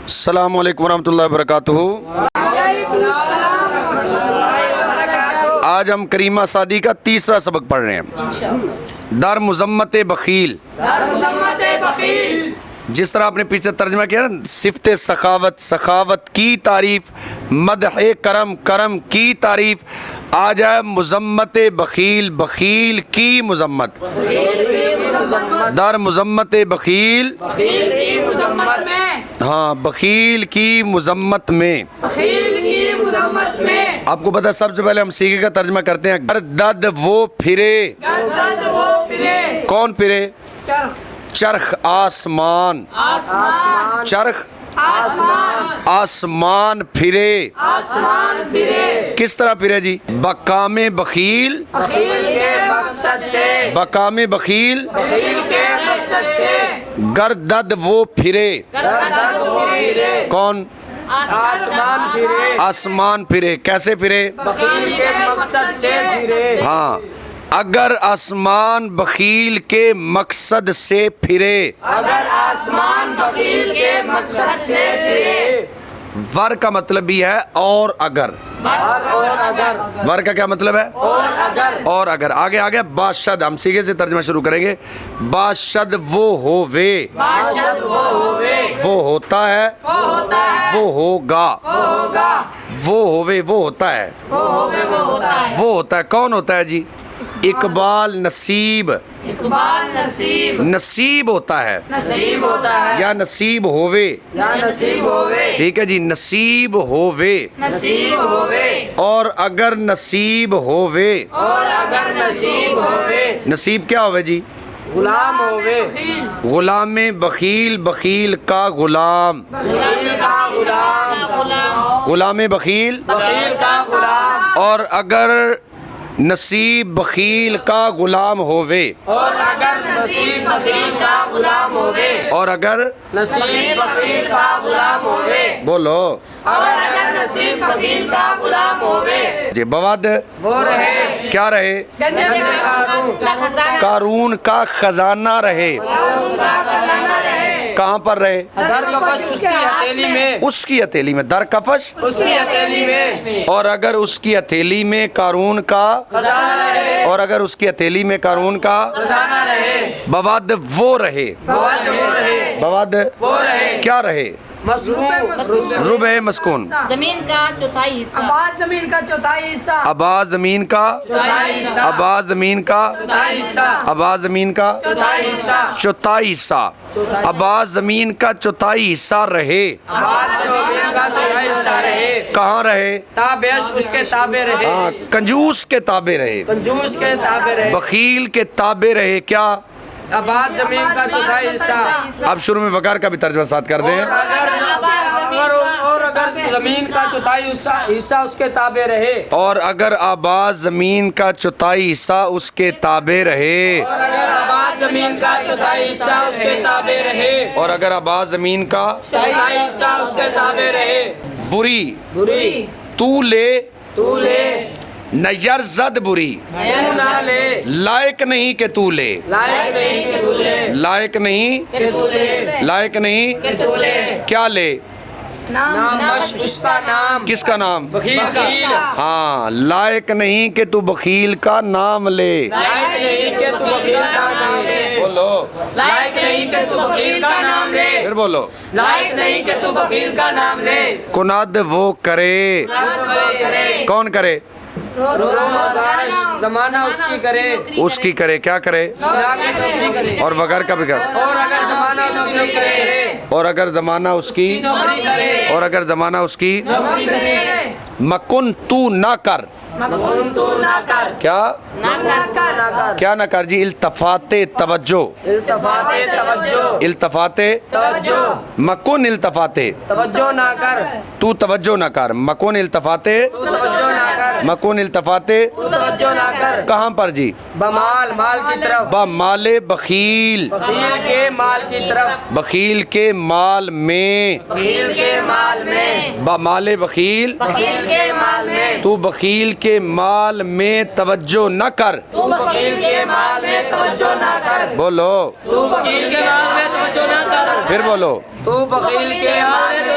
السلام علیکم ورحمۃ اللہ وبرکاتہ۔ آج ہم کریمہ سعدی کا تیسرا سبق پڑھ رہے ہیں، در مذمت بخیل۔ جس طرح آپ نے پیچھے ترجمہ کیا نا، صفت سخاوت، سخاوت کی تعریف، مدح کرم، کرم کی تعریف، آج ہے مذمت بخیل، بخیل کی مذمت۔ در مذمت بخیل، ہاں بخیل کی مذمت میں۔ آپ کو پتہ ہے سب سے پہلے ہم سیکھے کا ترجمہ کرتے ہیں، گردد وہ پھرے۔ کون پھرے؟ چرخ آسمان، چرخ آسمان پھرے۔ کس طرح پھرے جی؟ بکام بخیل، بکام بخیل گردد وہ پھرے۔ کون؟ آسمان پھرے۔ کیسے پھرے؟ بخیل کے مقصد سے پھرے۔ ہاں، اگر آسمان بخیل کے مقصد سے پھرے، اگر آسمان بخیل کے مقصد سے پھرے، ور کا مطلب بھی ہے اور اگر۔ اور اگر، ور کا کیا مطلب ہے؟ اور اگر، اور اگر۔ آگے آگے باشد، ہم سیکھے سے ترجمہ شروع کریں گے۔ باشد وہ ہووے، باشد وہ ہوئے، وہ ہوتا ہے، وہ ہوتا ہے، وہ ہوگا، وہ ہوگا، وہ ہووے وہ ہوتا ہے، وہ ہوئے وہ ہوتا ہے۔ وہ ہوتا ہے۔ کون ہوتا ہے جی؟ اقبال نصیب، اقبال نصیب، نصیب ہوتا ہے نصیب ہوتا ہے، یا نصیب ہووے، یا نصیب ہوئے، ٹھیک ہے جی، نصیب ہووے۔ نصیب ہوئے، اور اگر نصیب ہووے، اور اگر نصیب ہوئے، نصیب کیا ہوئے جی؟ غلام ہوئے، غلام بخیل، بخیل کا غلام، بخیل کا غلام، غلام بخیل۔ بخیل کا غلام، اور اگر نصیب بخیل کا غلام ہووے، اور اگر نصیب بخیل کا غلام ہوئے، اور اگر نصیب بخیل کا غلام ہوئے، بولو اور اگر نصیب بخیل کا غلام ہوئے، جی، بواد وہ رہے کیا رہے؟ گنج قارون، قارون کا خزانہ رہے۔ قارون کا خزانہ رہے، کہاں پر رہے؟ در کفش اس کی ہتھیلی میں، اس کی ہتھیلی میں، در کفش۔ اس کی ہتھیلی میں اور اگر اس کی ہتھیلی میں قارون کا، خزانہ رہے، اور اگر اس کی ہتھیلی میں قارون کا خزانہ رہے، بواد وہ رہے، بواد وہ رہے، بواد وہ رہے، کیا رہے؟ مسکون، ربع مسکون، زمین کا چوتھائی حصہ، آباد زمین کا چوتھائی حصہ، آباد زمین کا، چوتھائی حصہ، آباد زمین کا، چوتھائی حصہ، آباد زمین کا چوتھائی حصہ، چوتھائی حصہ، آباد زمین کا چوتھائی حصہ رہے۔ آباد زمین کا چوتھائی حصہ رہے، کہاں رہے؟ تابعش اس کے تابع رہے، ہاں، کنجوس کے تابع رہے، کنجوس کے تابع رہے، بخیل کے تابع رہے۔ کیا؟ آباد زمین کا چوتھائی حصہ، اب شروع میں وقار کا بھی ترجمہ ساتھ کر دیں۔ اور اگر زمین کا چوتھائی حصہ اس کے تابع رہے، اور اگر آباد زمین کا چوتھائی حصہ اس کے تابع رہے، اور اگر آباد زمین کا چوتھائی حصہ اس کے تابع رہے، اور اگر آباد زمین کا چوتھائی حصہ اس کے تابع رہے، بری بری تو لے تو لے، نیر زد بری، تو نہ لے، لائق نہیں کہ تو لے، لائق نہیں کہ تو لے، لائق نہیں، کہ تو لے، لائق نہیں کہ تو لے، کیا لے؟ نام مش اس کا نام، کس کا نام؟ بخیل کا، ہاں، لائق نہیں کہ تو بخیل کا نام لے۔ لائق نہیں کہ تو بخیل کا نام لے، بولو، لائق نہیں کہ تو بخیل کا نام لے، پھر بولو، لائق نہیں کہ تو بخیل کا نام لے، کناد وہ کرے، کرے، کون کرے؟ روزگارش زمانہ اس کی کرے، اس کی کرے، کیا کرے؟ چلا کی نوکری کرے، اور وغیر کا بھی کر، اور اگر زمانہ اس کی نوکری کرے، اور اگر زمانہ اس کی، نوکری کرے، اور اگر زمانہ اس کی، نوکری کرے، مکن تو نہ کر، مکن تو نہ کر، کیا؟ نہ کر، کیا نہ کر جی؟ التفات توجہ، التفات توجہ، التفات توجہ، مکن، التفات توجہ نہ کر، تو توجہ نہ کر، مکن التفات، تو توجہ نہ کر، مکن التفات تو توجہ نہ کر، کہاں پر جی؟ بمال، مال کی طرف، بمال بخیل، بخیل کے مال کی طرف، بخیل کے مال میں، بخیل کے مال میں، بمال بخیل، بخیل کے مال میں، تو بخیل کے مال میں توجہ نہ کر، تو بخیل کے مال میں توجہ نہ کر، بولو، تو بخیل کے مال میں توجہ نہ کر، پھر بولو، تو بخیل کے مال میں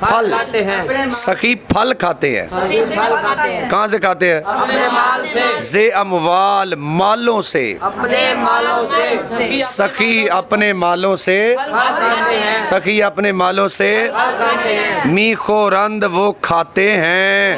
پھل کھاتے ہیں سخی پھل کھاتے ہیں. پھل کھاتے ہیں کہاں سے کھاتے ہیں؟ اپنے مال سے زے اموال مالوں سے. اپنے مالوں سے سخی اپنے مالوں سے پھل کھاتے ہیں سخی اپنے مالوں سے پھل کھاتے ہیں میخورند وہ کھاتے ہیں.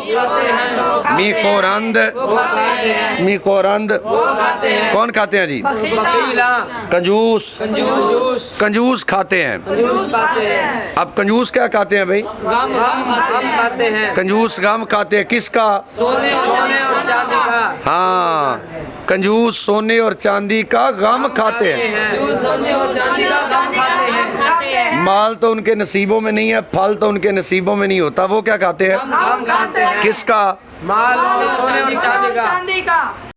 میخورند وہ کھاتے ہیں میخورند کھاتے ہیں کون کھاتے ہیں جی؟ بخیلا کنجوس. جوس کنجوس کھاتے ہیں. جوس کھاتے ہیں اب کنجوس کیا کھاتے ہیں بھائی؟ غم کھاتے ہیں کنجوس غم کھاتے ہیں. کس کا؟ سونے اور چاندی کا ہاں کنجوس سونے اور چاندی کا غم کھاتے ہیں. سونے اور چاندی کا غم کھاتے ہیں مال تو ان کے نصیبوں میں نہیں ہے, پھل تو ان کے نصیبوں میں نہیں ہوتا, وہ کیا کھاتے ہیں؟ غم کھاتے ہیں کس کا؟ مال سونے اور چاندی کا چاندی کا